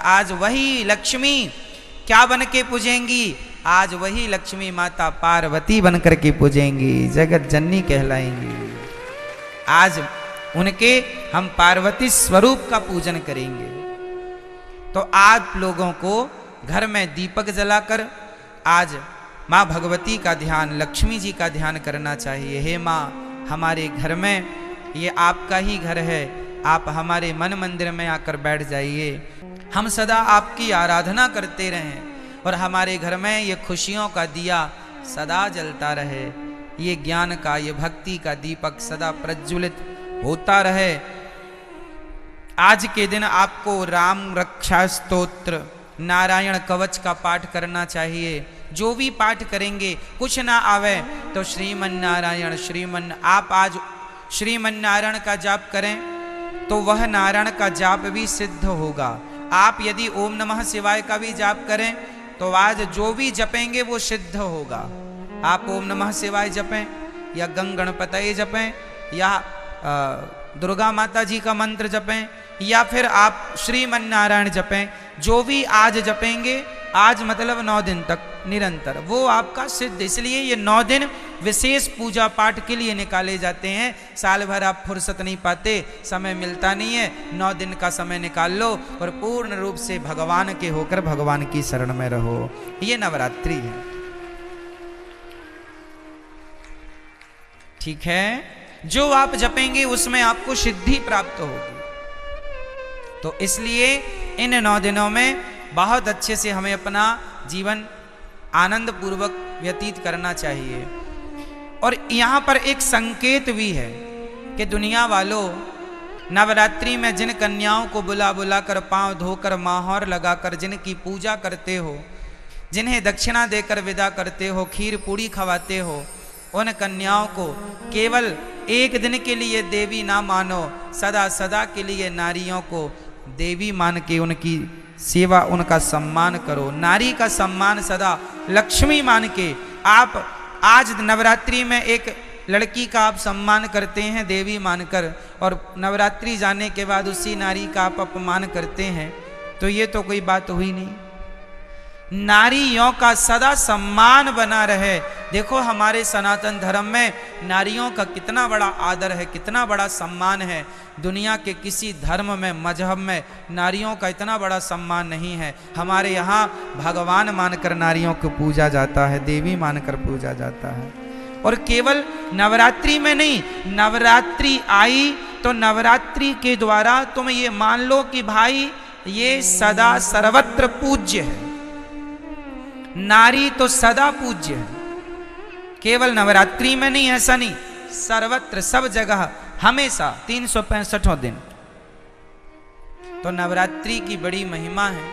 आज वही लक्ष्मी क्या बन के पूजेंगी? आज वही लक्ष्मी माता पार्वती बन करके पूजेंगी, जगत जननी कहलाएंगी। आज उनके हम पार्वती स्वरूप का पूजन करेंगे। तो आप लोगों को घर में दीपक जलाकर आज माँ भगवती का ध्यान, लक्ष्मी जी का ध्यान करना चाहिए। हे माँ, हमारे घर में ये आपका ही घर है, आप हमारे मन मंदिर में आकर बैठ जाइए। हम सदा आपकी आराधना करते रहें और हमारे घर में ये खुशियों का दिया सदा जलता रहे, ये ज्ञान का, ये भक्ति का दीपक सदा प्रज्वलित होता रहे। आज के दिन आपको राम रक्षा स्तोत्र, नारायण कवच का पाठ करना चाहिए। जो भी पाठ करेंगे, कुछ ना आवे तो श्रीमन नारायण आप आज श्रीमन नारायण का जाप करें तो वह नारायण का जाप भी सिद्ध होगा। आप यदि ओम नमः शिवाय का भी जाप करें तो आज जो भी जपेंगे वो सिद्ध होगा। आप ओम नमः शिवाय जपें या गंग गणपतये जपें या दुर्गा माता जी का मंत्र जपें या फिर आप श्रीमन नारायण जपें, जो भी आज जपेंगे, आज मतलब 9 दिन तक निरंतर, वो आपका सिद्ध। इसलिए ये 9 दिन विशेष पूजा पाठ के लिए निकाले जाते हैं। साल भर आप फुर्सत नहीं पाते, समय मिलता नहीं है, 9 दिन का समय निकाल लो और पूर्ण रूप से भगवान के होकर भगवान की शरण में रहो। ये नवरात्रि है, ठीक है। जो आप जपेंगे उसमें आपको सिद्धि प्राप्त होगी। तो इसलिए इन 9 दिनों में बहुत अच्छे से हमें अपना जीवन आनंद पूर्वक व्यतीत करना चाहिए। और यहाँ पर एक संकेत भी है कि दुनिया वालों, नवरात्रि में जिन कन्याओं को बुला बुला कर, पांव धोकर, माहौर लगाकर जिनकी पूजा करते हो, जिन्हें दक्षिणा देकर विदा करते हो, खीर पूड़ी खवाते हो, उन कन्याओं को केवल एक दिन के लिए देवी ना मानो, सदा सदा के लिए नारियों को देवी मान के उनकी सेवा, उनका सम्मान करो। नारी का सम्मान सदा लक्ष्मी मान के आप आज नवरात्रि में एक लड़की का आप सम्मान करते हैं देवी मानकर, और नवरात्रि जाने के बाद उसी नारी का आप अपमान करते हैं, तो ये तो कोई बात हुई नहीं। नारियों का सदा सम्मान बना रहे। देखो हमारे सनातन धर्म में नारियों का कितना बड़ा आदर है, कितना बड़ा सम्मान है। दुनिया के किसी धर्म में, मजहब में नारियों का इतना बड़ा सम्मान नहीं है। हमारे यहाँ भगवान मानकर नारियों को पूजा जाता है, देवी मानकर पूजा जाता है। और केवल नवरात्रि में नहीं, नवरात्रि आई तो नवरात्रि के द्वारा तुम ये मान लो कि भाई ये सदा सर्वत्र पूज्य है। नारी तो सदा पूज्य है, केवल नवरात्रि में नहीं, ऐसा नहीं, सर्वत्र, सब जगह, हमेशा 365 दिन। तो नवरात्रि की बड़ी महिमा है।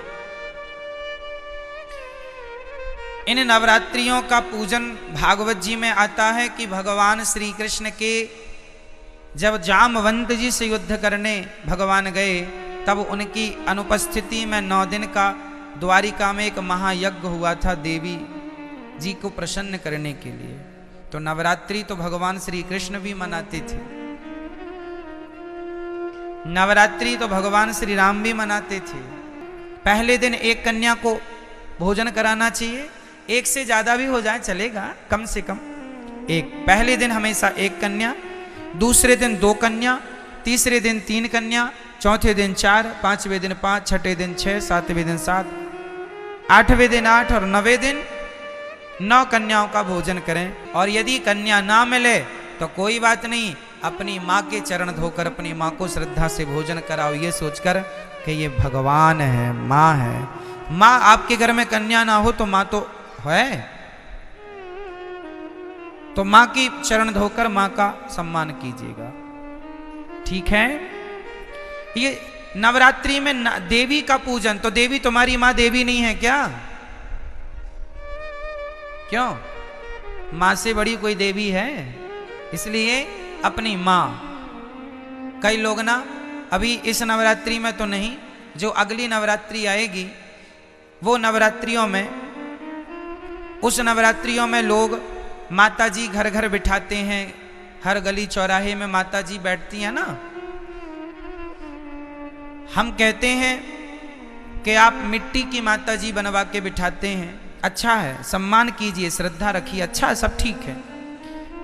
इन नवरात्रियों का पूजन भागवत जी में आता है कि भगवान श्री कृष्ण के जब जामवंत जी से युद्ध करने भगवान गए, तब उनकी अनुपस्थिति में 9 दिन का द्वारिका में एक महायज्ञ हुआ था देवी जी को प्रसन्न करने के लिए। तो नवरात्रि तो भगवान श्री कृष्ण भी मनाते थे, नवरात्रि तो भगवान श्री राम भी मनाते थे। पहले दिन एक कन्या को भोजन कराना चाहिए, एक से ज्यादा भी हो जाए चलेगा, कम से कम एक। पहले दिन हमेशा एक कन्या, दूसरे दिन 2 कन्या, तीसरे दिन 3 कन्या, चौथे दिन 4, 5वें दिन 5, छठे दिन 6, 7वें दिन 7, 8वें दिन 8 और 9वें दिन 9 कन्याओं का भोजन करें। और यदि कन्या ना मिले तो कोई बात नहीं, अपनी माँ के चरण धोकर अपनी माँ को श्रद्धा से भोजन कराओ, ये सोचकर कि ये भगवान है, माँ है। माँ आपके घर में कन्या ना हो तो माँ तो है, तो माँ की चरण धोकर माँ का सम्मान कीजिएगा, ठीक है। ये नवरात्रि में देवी का पूजन, तो देवी तुम्हारी माँ देवी नहीं है क्या? क्यों? माँ से बड़ी कोई देवी है? इसलिए अपनी माँ। कई लोग ना अभी इस नवरात्रि में तो नहीं, जो अगली नवरात्रि आएगी वो नवरात्रियों में, उस नवरात्रियों में लोग माता जी घर घर बिठाते हैं, हर गली चौराहे में माता जी बैठती हैं ना। हम कहते हैं कि आप मिट्टी की माता जी बनवा के बिठाते हैं, अच्छा है, सम्मान कीजिए, श्रद्धा रखिए, अच्छा है, सब ठीक है।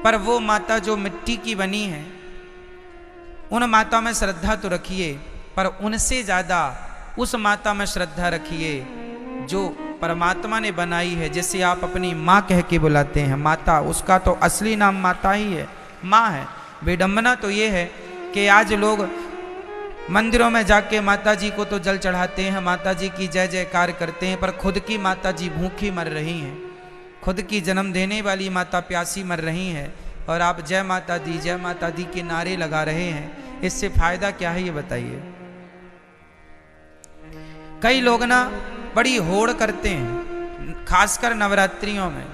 पर वो माता जो मिट्टी की बनी है, उन माता में श्रद्धा तो रखिए, पर उनसे ज़्यादा उस माता में श्रद्धा रखिए जो परमात्मा ने बनाई है, जिसे आप अपनी माँ कह के बुलाते हैं। माता, उसका तो असली नाम माता ही है, माँ है। विडंबना तो ये है कि आज लोग मंदिरों में जाके माता जी को तो जल चढ़ाते हैं, माता जी की जय जयकार करते हैं, पर खुद की माता जी भूखी मर रही हैं, खुद की जन्म देने वाली माता प्यासी मर रही हैं, और आप जय माता दी के नारे लगा रहे हैं। इससे फायदा क्या है ये बताइए। कई लोग ना बड़ी होड़ करते हैं, खासकर नवरात्रियों में।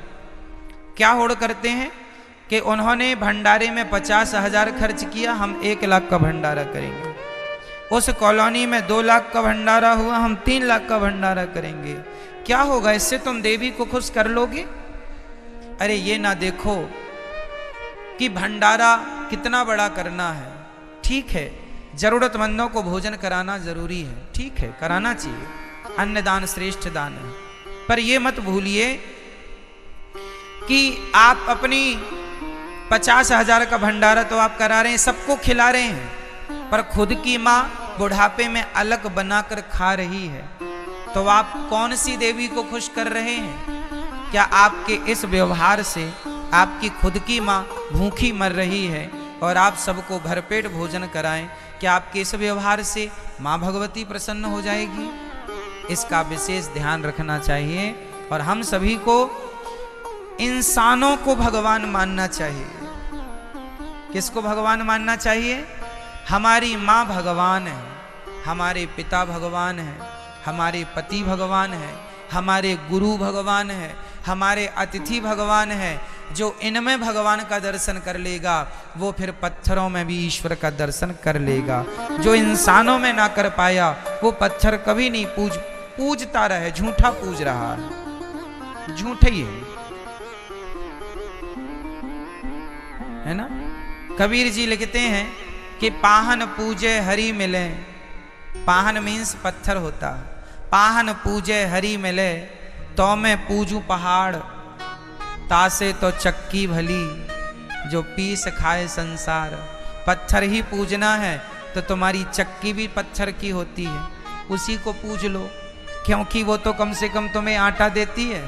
क्या होड़ करते हैं कि उन्होंने भंडारे में 50,000 खर्च किया, हम 1 लाख का भंडारा करेंगे। उस कॉलोनी में 2 लाख का भंडारा हुआ, हम 3 लाख का भंडारा करेंगे। क्या होगा, इससे तुम देवी को खुश कर लोगे? अरे ये ना देखो कि भंडारा कितना बड़ा करना है। ठीक है, जरूरतमंदों को भोजन कराना जरूरी है, ठीक है, कराना चाहिए, अन्नदान श्रेष्ठ दान है। पर ये मत भूलिए कि आप अपनी 50,000 का भंडारा तो आप करा रहे हैं, सबको खिला रहे हैं, पर खुद की माँ बुढ़ापे में अलग बनाकर खा रही है, तो आप कौन सी देवी को खुश कर रहे हैं? क्या आपके इस व्यवहार से आपकी खुद की माँ भूखी मर रही है और आप सबको भरपेट भोजन कराएं, क्या आपके इस व्यवहार से माँ भगवती प्रसन्न हो जाएगी? इसका विशेष ध्यान रखना चाहिए। और हम सभी को इंसानों को भगवान मानना चाहिए। किसको भगवान मानना चाहिए? हमारी माँ भगवान है, हमारे पिता भगवान है, हमारे पति भगवान है, हमारे गुरु भगवान है, हमारे अतिथि भगवान है। जो इनमें भगवान का दर्शन कर लेगा वो फिर पत्थरों में भी ईश्वर का दर्शन कर लेगा। जो इंसानों में ना कर पाया वो पत्थर कभी नहीं पूजता रहे, झूठा पूज रहा है, झूठे ही है ना। कबीर जी लिखते हैं कि पाहन पूजे हरि मिले, पाहन मीन्स पत्थर होता, पाहन पूजे हरि मिले, तो मैं पूजू पहाड़, तासे तो चक्की भली, जो पीस खाए संसार। पत्थर ही पूजना है तो तुम्हारी चक्की भी पत्थर की होती है, उसी को पूज लो, क्योंकि वो तो कम से कम तुम्हें आटा देती है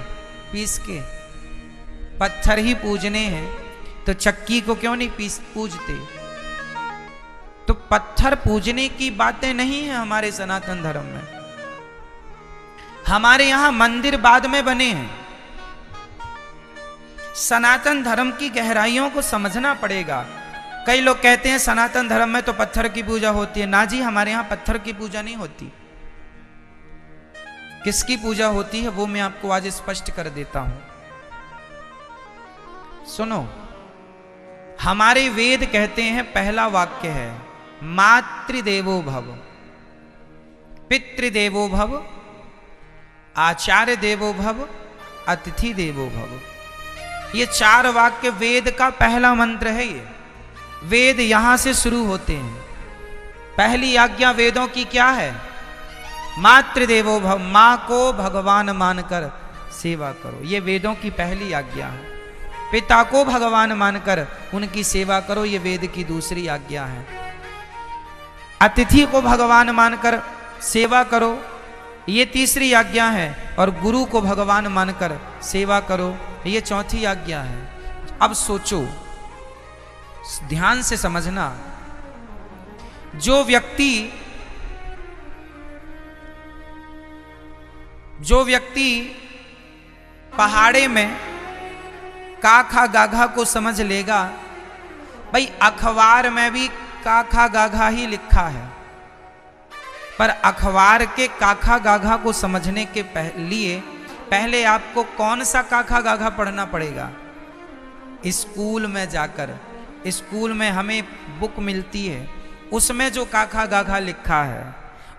पीस के। पत्थर ही पूजने हैं तो चक्की को क्यों नहीं पूजते? तो पत्थर पूजने की बातें नहीं है हमारे सनातन धर्म में। हमारे यहां मंदिर बाद में बने हैं। सनातन धर्म की गहराइयों को समझना पड़ेगा। कई लोग कहते हैं सनातन धर्म में तो पत्थर की पूजा होती है। ना जी, हमारे यहां पत्थर की पूजा नहीं होती। किसकी पूजा होती है वो मैं आपको आज स्पष्ट कर देता हूं। सुनो, हमारे वेद कहते हैं, पहला वाक्य है मातृदेवो भव, पितृदेवो भव, आचार्य देवो भव, अतिथि देवो भव। ये 4 वाक्य वेद का पहला मंत्र है। ये वेद यहां से शुरू होते हैं। पहली आज्ञा वेदों की क्या है? मातृदेवो भव, मां को भगवान मानकर सेवा करो, ये वेदों की पहली आज्ञा है। पिता को भगवान मानकर उनकी सेवा करो, ये वेद की दूसरी आज्ञा है। अतिथि को भगवान मानकर सेवा करो, ये तीसरी आज्ञा है। और गुरु को भगवान मानकर सेवा करो, ये चौथी आज्ञा है। अब सोचो, ध्यान से समझना, जो व्यक्ति पहाड़े में काखा गाघा को समझ लेगा, भाई अखबार में भी काखा गाघा ही लिखा है, पर अखबार के काखा गाघा को समझने के लिए पहले आपको कौन सा काखा गाघा पढ़ना पड़ेगा? स्कूल में जाकर, स्कूल में हमें बुक मिलती है, उसमें जो काखा गाघा लिखा है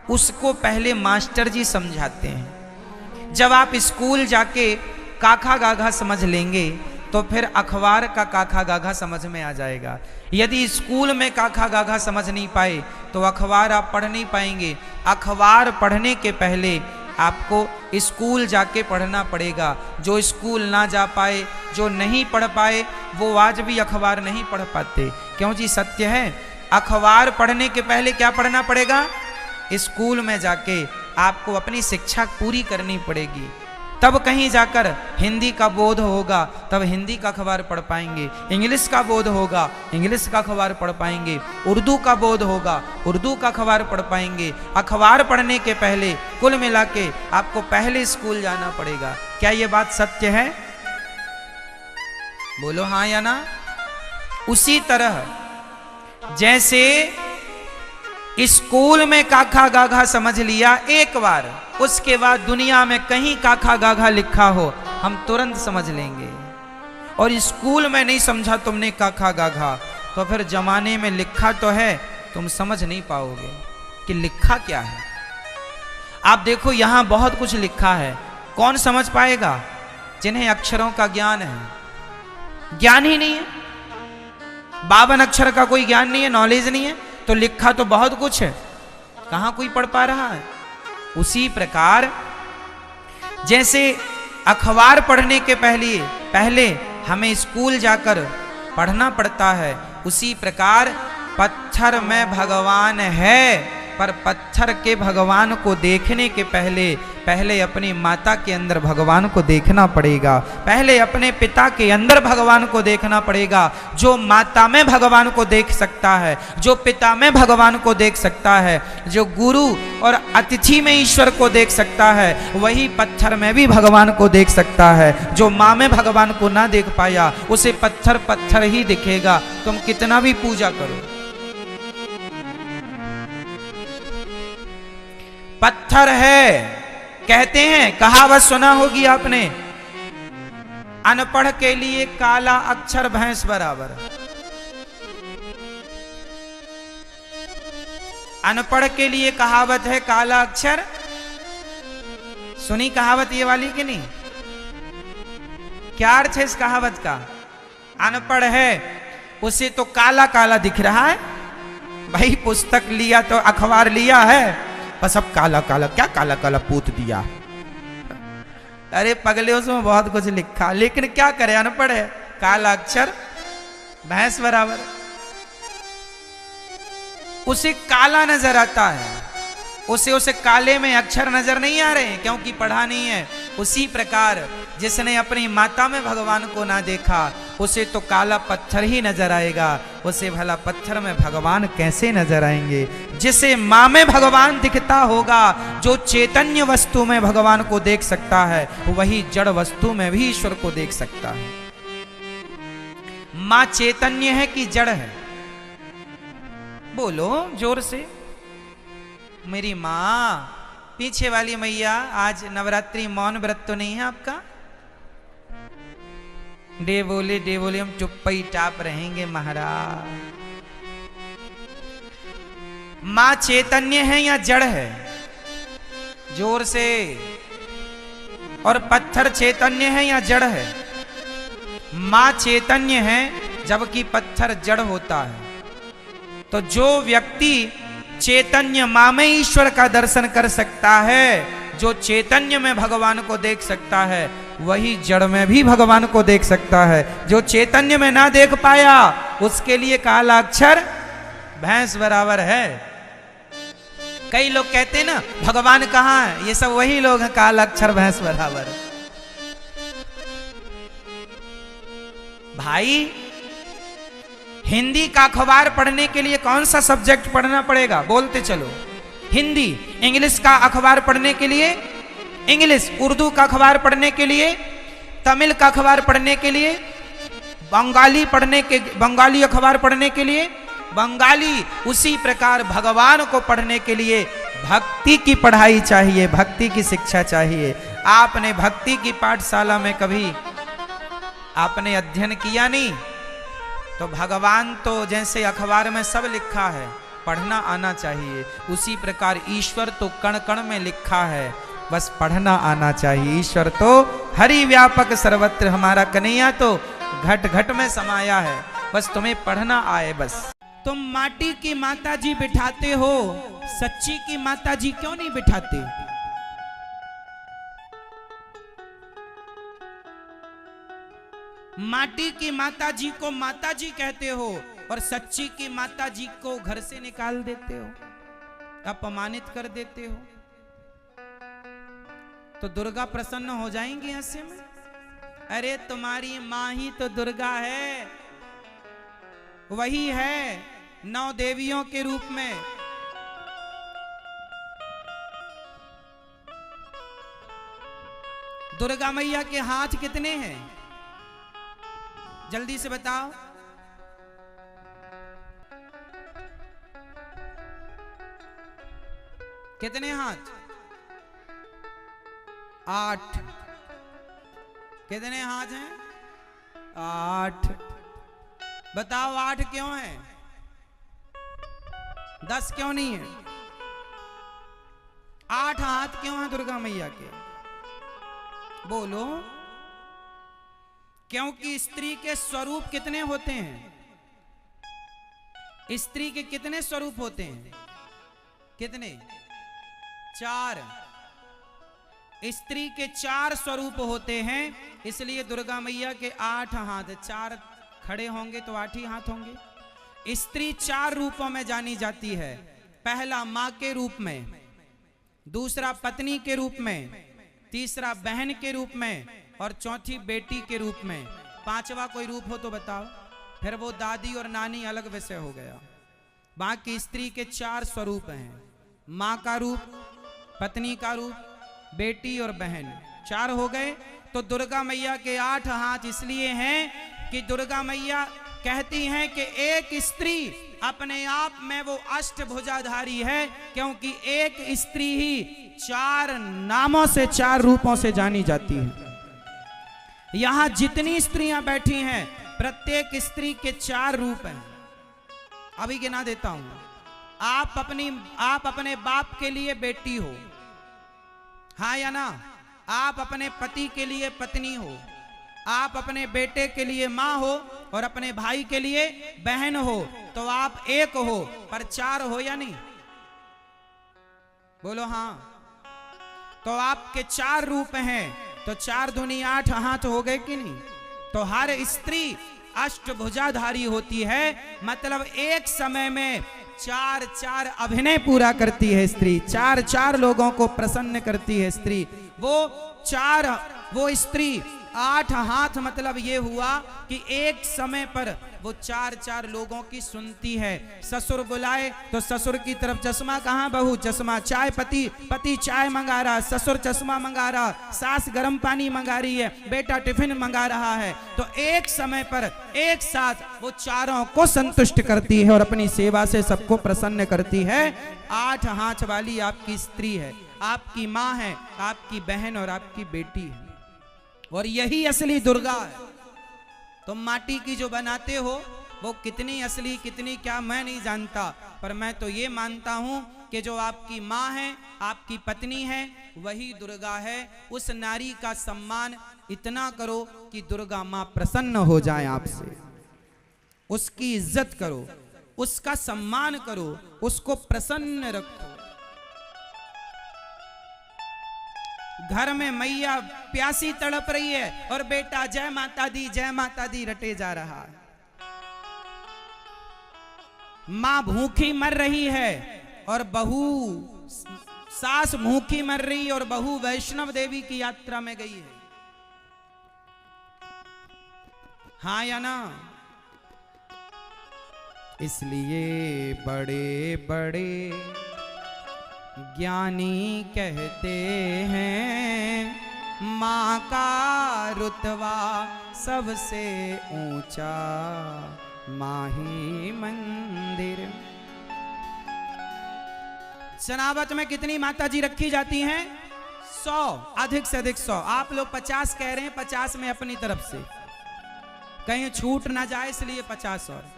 उसको पहले मास्टर जी समझाते हैं। जब आप स्कूल जाके काखा गाघा समझ लेंगे तो फिर अखबार का काखा गाघा समझ में आ जाएगा। यदि स्कूल में काखा गाघा समझ नहीं पाए तो अखबार आप पढ़ नहीं पाएंगे। अखबार पढ़ने के पहले आपको स्कूल जाके पढ़ना पड़ेगा। जो स्कूल ना जा पाए, जो नहीं पढ़ पाए, वो आज भी अखबार नहीं पढ़ पाते। क्यों जी? सत्य है। अखबार पढ़ने के पहले क्या पढ़ना पड़ेगा? स्कूल में जाके आपको अपनी शिक्षा पूरी करनी पड़ेगी, तब कहीं जाकर हिंदी का बोध होगा, तब हिंदी का अखबार पढ़ पाएंगे। इंग्लिश का बोध होगा, इंग्लिश का अखबार पढ़ पाएंगे। उर्दू का बोध होगा, उर्दू का अखबार पढ़ पाएंगे। अखबार पढ़ने के पहले कुल मिला के आपको पहले स्कूल जाना पड़ेगा। क्या ये बात सत्य है? बोलो हाँ या ना। उसी तरह जैसे स्कूल में काखा गाघा समझ लिया एक बार, उसके बाद दुनिया में कहीं काखा गाघा लिखा हो हम तुरंत समझ लेंगे। और स्कूल में नहीं समझा तुमने काखा गाघा, तो फिर जमाने में लिखा तो है, तुम समझ नहीं पाओगे कि लिखा क्या है। आप देखो यहां बहुत कुछ लिखा है, कौन समझ पाएगा? जिन्हें अक्षरों का ज्ञान है। ज्ञान ही नहीं है, 52 अक्षर का कोई ज्ञान नहीं है, नॉलेज नहीं है, तो लिखा तो बहुत कुछ है, कहां कोई पढ़ पा रहा है। उसी प्रकार जैसे अखबार पढ़ने के पहले हमें स्कूल जाकर पढ़ना पड़ता है, उसी प्रकार पत्थर में भगवान है, पर पत्थर के भगवान को देखने के पहले अपनी माता के अंदर भगवान को देखना पड़ेगा। पहले अपने पिता के अंदर भगवान को देखना पड़ेगा। जो माता में भगवान को देख सकता है, जो पिता में भगवान को देख सकता है, जो गुरु और अतिथि में ईश्वर को देख सकता है, वही पत्थर में भी भगवान को देख सकता है। जो माँ में भगवान को ना देख पाया, उसे पत्थर पत्थर ही दिखेगा, तुम कितना भी पूजा करो। पत्थर है, कहते हैं, कहावत सुना होगी आपने, अनपढ़ के लिए काला अक्षर भैंस बराबर। अनपढ़ के लिए कहावत है काला अक्षर। सुनी कहावत ये वाली कि नहीं? क्या अर्थ है इस कहावत का? अनपढ़ है, उसे तो काला काला दिख रहा है। भाई पुस्तक लिया तो अखबार लिया है, बस अब काला काला, क्या काला काला पूत दिया। अरे पगले, उसमें बहुत कुछ लिखा, लेकिन क्या करे, अनपढ़ है, काला अक्षर भैंस बराबर। उसे काला नजर आता है, उसे काले में अक्षर नजर नहीं आ रहे, क्योंकि पढ़ा नहीं है। उसी प्रकार जिसने अपनी माता में भगवान को ना देखा, उसे तो काला पत्थर ही नजर आएगा, उसे भला पत्थर में भगवान कैसे नजर आएंगे। जिसे माँ में भगवान दिखता होगा, जो चैतन्य वस्तु में भगवान को देख सकता है, वही जड़ वस्तु में भी ईश्वर को देख सकता है। माँ चैतन्य है कि जड़ है? बोलो जोर से। मेरी माँ, पीछे वाली मैया, आज नवरात्रि मौन व्रत तो नहीं है आपका? डे बोले हम चुप ही टाप रहेंगे महाराज। मां चैतन्य है या जड़ है? जोर से। और पत्थर चैतन्य है या जड़ है? मां चैतन्य है, जबकि पत्थर जड़ होता है। तो जो व्यक्ति चैतन्य मां में ईश्वर का दर्शन कर सकता है, जो चैतन्य में भगवान को देख सकता है, वही जड़ में भी भगवान को देख सकता है। जो चैतन्य में ना देख पाया, उसके लिए काला अक्षर भैंस बराबर है। कई लोग कहते हैं ना, भगवान कहाँ है, ये सब वही लोग हैं, काला अक्षर भैंस बराबर। भाई हिंदी का अखबार पढ़ने के लिए कौन सा सब्जेक्ट पढ़ना पड़ेगा? बोलते चलो। हिंदी। इंग्लिश का अखबार पढ़ने के लिए इंग्लिश, उर्दू का अखबार पढ़ने के लिए तमिल का अखबार पढ़ने के लिए, बंगाली अखबार पढ़ने के लिए बंगाली। उसी प्रकार भगवान को पढ़ने के लिए भक्ति की पढ़ाई चाहिए, भक्ति की शिक्षा चाहिए। आपने भक्ति की पाठशाला में कभी आपने अध्ययन किया नहीं, तो भगवान तो जैसे अखबार में सब लिखा है, पढ़ना आना चाहिए। उसी प्रकार ईश्वर तो कण कण में लिखा है, बस पढ़ना आना चाहिए। ईश्वर तो हरि व्यापक सर्वत्र, हमारा कन्हैया तो घट घट में समाया है, बस तुम्हें पढ़ना आए बस। तुम माटी की माता जी बिठाते हो, सच्ची की माता जी क्यों नहीं बिठाते? माटी की माता जी को माता जी कहते हो और सच्ची की माता जी को घर से निकाल देते हो, अपमानित कर देते हो। तो दुर्गा प्रसन्न हो जाएंगी ऐसे में? अरे तुम्हारी मां ही तो दुर्गा है, वही है 9 देवियों के रूप में। दुर्गा मैया के हाथ कितने हैं? जल्दी से बताओ। कितने हाथ? 8। कितने हाथ हैं? 8। बताओ 8 क्यों है? 10 क्यों नहीं है? 8 हाथ क्यों हैं दुर्गा मैया के? बोलो। क्योंकि स्त्री के स्वरूप कितने होते हैं? स्त्री के कितने स्वरूप होते हैं? कितने? 4। स्त्री के 4 स्वरूप होते हैं, इसलिए दुर्गा मैया के 8 हाथ। 4 खड़े होंगे तो 8 ही हाथ होंगे। स्त्री 4 रूपों में जानी जाती है। पहला मां के रूप में, दूसरा पत्नी के रूप में, तीसरा बहन के रूप में और चौथी बेटी के रूप में। 5वां कोई रूप हो तो बताओ, फिर वो दादी और नानी अलग विषय हो गया। बाकी स्त्री के 4 स्वरूप हैं, मां का रूप, पत्नी का रूप, बेटी और बहन। 4 हो गए। तो दुर्गा मैया के 8 हाथ इसलिए हैं कि दुर्गा मैया कहती हैं कि एक स्त्री अपने आप में वो अष्टभुजाधारी है, क्योंकि एक स्त्री ही 4 नामों से, 4 रूपों से जानी जाती है। यहां जितनी स्त्रियां बैठी हैं, प्रत्येक स्त्री के 4 रूप हैं। अभी गिना देता हूं। आप अपने बाप के लिए बेटी हो, हाँ या ना? आप अपने पति के लिए पत्नी हो, आप अपने बेटे के लिए मां हो और अपने भाई के लिए बहन हो। तो आप एक हो, पर 4 हो या नहीं? बोलो हाँ। तो आपके 4 रूप हैं, तो 4 दूनी 8 हाथ हो गए कि नहीं? तो हर स्त्री अष्टभुजाधारी होती है, मतलब एक समय में 4 अभिनय पूरा करती है स्त्री, 4 लोगों को प्रसन्न करती है स्त्री। वो स्त्री 8 हाथ, मतलब ये हुआ कि एक समय पर वो 4 लोगों की सुनती है। ससुर बुलाए तो ससुर की तरफ चश्मा, कहाँ बहू चश्मा, चाय पति चाय मंगा रहा, ससुर चश्मा मंगा रहा, सास गर्म पानी मंगा रही है, बेटा टिफिन मंगा रहा है। तो एक समय पर एक साथ वो 4 को संतुष्ट करती है और अपनी सेवा से सबको प्रसन्न करती है। 8 हाथ वाली आपकी स्त्री है, आपकी माँ है, आपकी बहन और आपकी बेटी है, और यही असली दुर्गा है। तुम माटी की जो बनाते हो वो कितनी असली कितनी क्या मैं नहीं जानता, पर मैं तो ये मानता हूं कि जो आपकी माँ है, आपकी पत्नी है, वही दुर्गा है। उस नारी का सम्मान इतना करो कि दुर्गा माँ प्रसन्न हो जाए आपसे। उसकी इज्जत करो, उसका सम्मान करो, उसको प्रसन्न रखो। घर में मैया प्यासी तड़प रही है और बेटा जय माता दी रटे जा रहा है। मां भूखी मर रही है और बहू, सास भूखी मर रही और बहू वैष्णव देवी की यात्रा में गई है, हाँ या ना? इसलिए बड़े बड़े ज्ञानी कहते हैं, माँ का रुतबा सबसे ऊंचा माही मंदिर। सनावत में कितनी माता जी रखी जाती हैं? 100, अधिक से अधिक 100। आप लोग 50 कह रहे हैं, 50 में अपनी तरफ से कहीं छूट ना जाए इसलिए 50 और।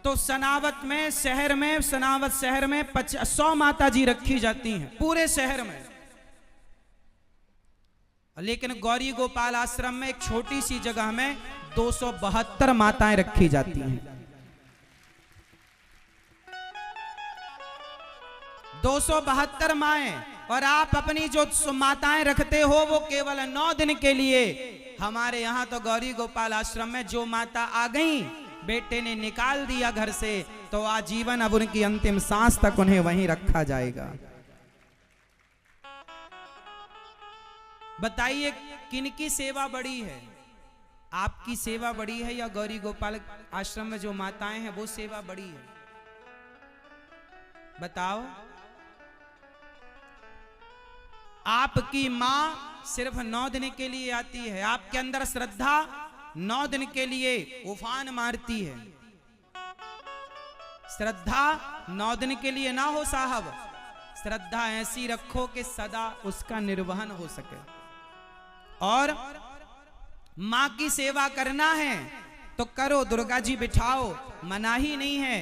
तो सनावत में, शहर में, सनावत शहर में 100 माता जी रखी जाती हैं पूरे शहर में। लेकिन गौरी गोपाल आश्रम में एक छोटी सी जगह में 272 माताएं रखी जाती हैं। 272 माएं, और आप अपनी जो माताएं रखते हो वो केवल 9 दिन के लिए। हमारे यहाँ तो गौरी गोपाल आश्रम में जो माता आ गई, बेटे ने निकाल दिया घर से, तो आजीवन अब उनकी अंतिम सांस तक उन्हें वहीं रखा जाएगा। बताइए किनकी सेवा बड़ी है? आपकी सेवा बड़ी है या गौरी गोपाल आश्रम में जो माताएं हैं वो सेवा बड़ी है? बताओ। आपकी मां सिर्फ 9 दिन के लिए आती है, आपके अंदर श्रद्धा 9 दिन के लिए उफान मारती है। श्रद्धा 9 दिन के लिए ना हो साहब, श्रद्धा ऐसी रखो कि सदा उसका निर्वहन हो सके। और मां की सेवा करना है तो करो, दुर्गा जी बिठाओ, मना ही नहीं है।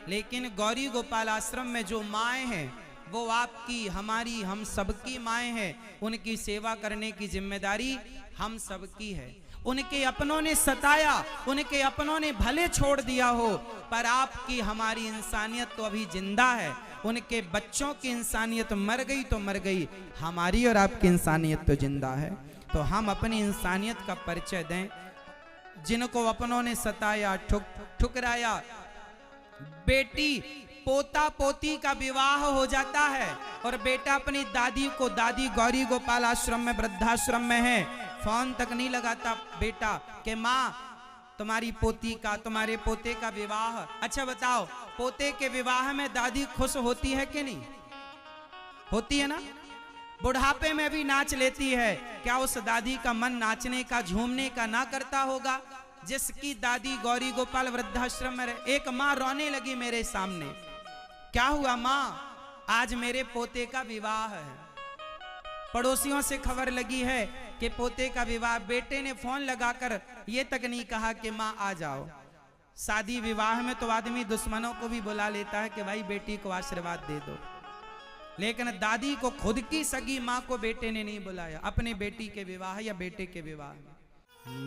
लेकिन गौरी गोपाल आश्रम में जो माएं हैं वो आपकी, हमारी, हम सबकी माएं हैं। उनकी सेवा करने की जिम्मेदारी हम सबकी है। उनके अपनों ने सताया, उनके अपनों ने भले छोड़ दिया हो, पर आपकी हमारी इंसानियत तो अभी जिंदा है। उनके बच्चों की इंसानियत मर गई तो मर गई, हमारी और आपकी इंसानियत तो जिंदा है। तो हम अपनी इंसानियत का परिचय दें। जिनको अपनों ने सताया, ठुकराया, बेटी पोता पोती का विवाह हो जाता है और बेटा अपनी दादी को, दादी गौरी गोपाल आश्रम में, वृद्धाश्रम में है, फोन तक नहीं लगाता बेटा कि माँ तुम्हारी पोती का, तुम्हारे पोते का विवाह। अच्छा बताओ, पोते के विवाह में दादी खुश होती है कि नहीं? होती है ना? बुढ़ापे में भी नाच लेती है। क्या उस दादी का मन नाचने का, झूमने का ना करता होगा? जिसकी दादी गौरी गोपाल वृद्धाश्रम में रहे। एक माँ रोने लगी मेरे सामने, क्या हुआ माँ? आज मेरे पोते का विवाह है। पड़ोसियों से खबर लगी है कि पोते का विवाह। बेटे ने फोन लगाकर ये तक नहीं कहा कि माँ आ जाओ। शादी विवाह में तो आदमी दुश्मनों को भी बुला लेता है कि भाई बेटी को आशीर्वाद दे दो, लेकिन दादी को, खुद की सगी माँ को बेटे ने नहीं बुलाया अपने बेटी के विवाह या बेटे के विवाह में।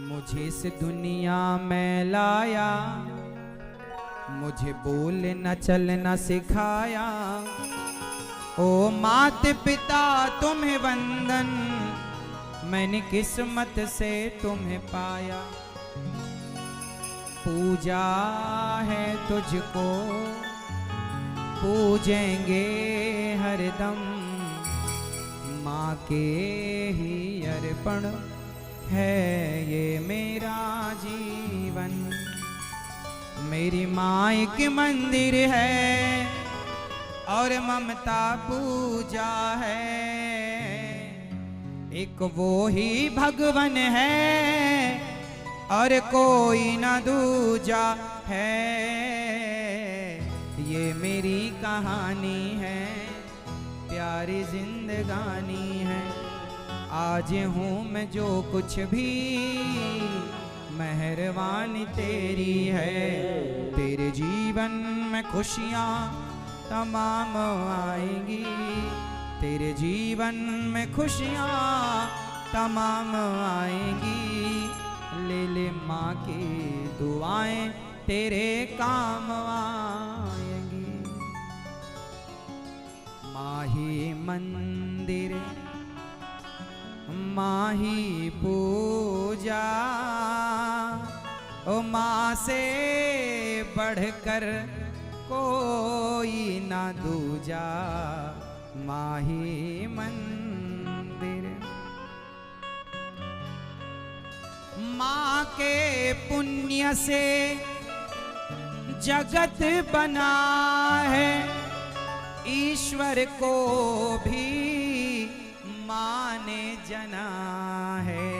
मुझे इस दुनिया में लाया, मुझे बोलना चलना सिखाया। ओ माता पिता तुम्हें वंदन, मैंने किस्मत से तुम्हें पाया। पूजा है तुझको, पूजेंगे हरदम, माँ के ही अर्पण है ये मेरा जीवन। मेरी माँ एक मंदिर है और ममता पूजा है। एक वो ही भगवन है और कोई न दूजा है। ये मेरी कहानी है, प्यारी जिंदगानी है। आज हूँ मैं जो कुछ भी, मेहरबानी तेरी है। तेरे जीवन में खुशियाँ तमाम आएंगी, तेरे जीवन में खुशियाँ तमाम आएंगी। ले ले माँ की दुआएं, तेरे काम आएंगी। माँ ही मंदिर, माँ ही पूजा, ओ माँ से बढ़कर कोई ना दूजा। माँ ही मंदिर, माँ के पुण्य से जगत बना है। ईश्वर को भी माँ ने जना है।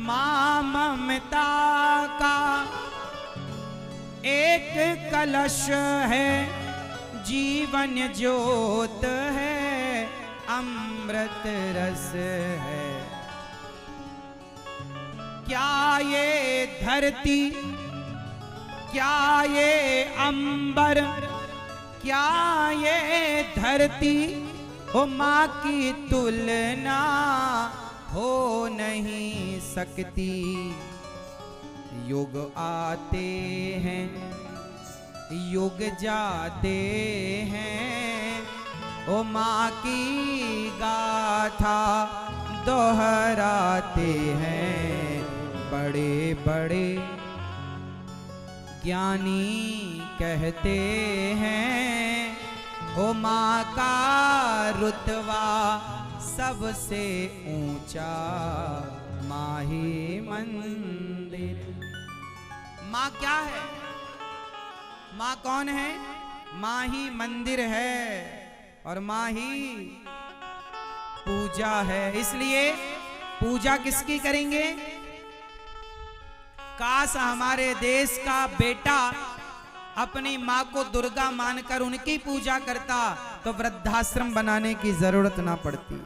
माँ ममता का एक कलश है, जीवन ज्योत है, अमृत रस है। क्या ये धरती, क्या ये अंबर, क्या ये धरती, ओ माँ की तुलना हो नहीं सकती। युग आते हैं युग जाते हैं, ओ माँ की गाथा दोहराते हैं। बड़े बड़े ज्ञानी कहते हैं, ओ माँ का रुतबा सबसे ऊंचा माँ ही मंदिर। माँ क्या है? माँ कौन है? माँ ही मंदिर है और माँ ही पूजा है। इसलिए पूजा किसकी करेंगे? काश हमारे देश का बेटा अपनी माँ को दुर्गा मानकर उनकी पूजा करता तो वृद्धाश्रम बनाने की जरूरत ना पड़ती।